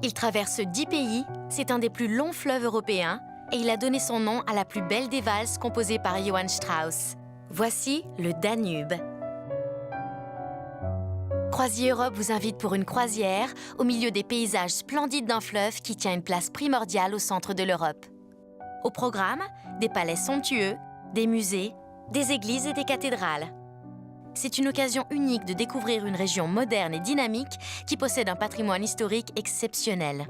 Il traverse 10 pays, c'est un des plus longs fleuves européens et il a donné son nom à la plus belle des valses composée par Johann Strauss. Voici le Danube. Croisier Europe vous invite pour une croisière au milieu des paysages splendides d'un fleuve qui tient une place primordiale au centre de l'Europe. Au programme, des palais somptueux, des musées, des églises et des cathédrales. C'est une occasion unique de découvrir une région moderne et dynamique qui possède un patrimoine historique exceptionnel.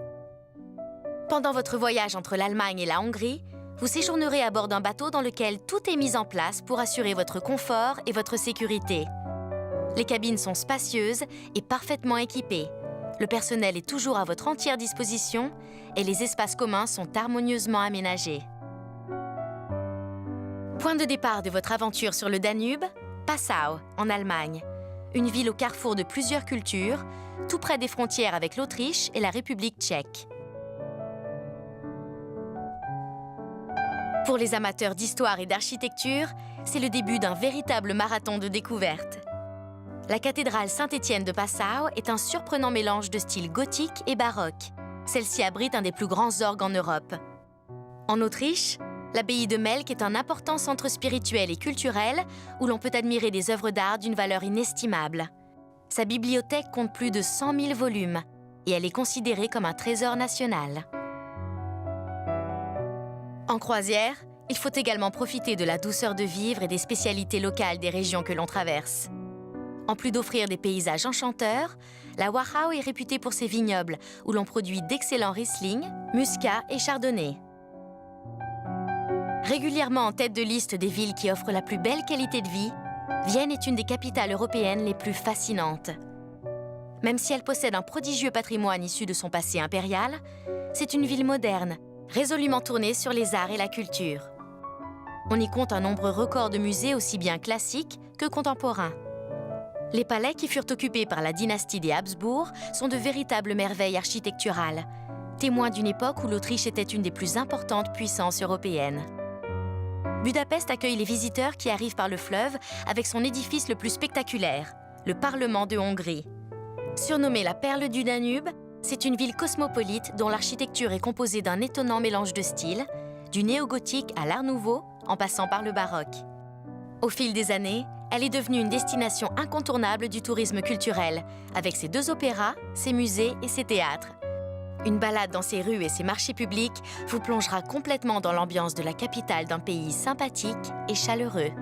Pendant votre voyage entre l'Allemagne et la Hongrie, vous séjournerez à bord d'un bateau dans lequel tout est mis en place pour assurer votre confort et votre sécurité. Les cabines sont spacieuses et parfaitement équipées. Le personnel est toujours à votre entière disposition et les espaces communs sont harmonieusement aménagés. Point de départ de votre aventure sur le Danube, Passau, en Allemagne. Une ville au carrefour de plusieurs cultures, tout près des frontières avec l'Autriche et la République tchèque. Pour les amateurs d'histoire et d'architecture, c'est le début d'un véritable marathon de découvertes. La cathédrale Saint-Étienne de Passau est un surprenant mélange de style gothique et baroque. Celle-ci abrite un des plus grands orgues en Europe. En Autriche, l'abbaye de Melk est un important centre spirituel et culturel où l'on peut admirer des œuvres d'art d'une valeur inestimable. Sa bibliothèque compte plus de 100 000 volumes et elle est considérée comme un trésor national. En croisière, il faut également profiter de la douceur de vivre et des spécialités locales des régions que l'on traverse. En plus d'offrir des paysages enchanteurs, la Wachau est réputée pour ses vignobles où l'on produit d'excellents Riesling, Muscat et Chardonnay. Régulièrement en tête de liste des villes qui offrent la plus belle qualité de vie, Vienne est une des capitales européennes les plus fascinantes. Même si elle possède un prodigieux patrimoine issu de son passé impérial, c'est une ville moderne, résolument tournée sur les arts et la culture. On y compte un nombre record de musées aussi bien classiques que contemporains. Les palais qui furent occupés par la dynastie des Habsbourg sont de véritables merveilles architecturales, témoins d'une époque où l'Autriche était une des plus importantes puissances européennes. Budapest accueille les visiteurs qui arrivent par le fleuve avec son édifice le plus spectaculaire, le Parlement de Hongrie. Surnommée la perle du Danube, c'est une ville cosmopolite dont l'architecture est composée d'un étonnant mélange de styles, du néo-gothique à l'art nouveau, en passant par le baroque. Au fil des années, elle est devenue une destination incontournable du tourisme culturel, avec ses 2 opéras, ses musées et ses théâtres. Une balade dans ses rues et ses marchés publics vous plongera complètement dans l'ambiance de la capitale d'un pays sympathique et chaleureux.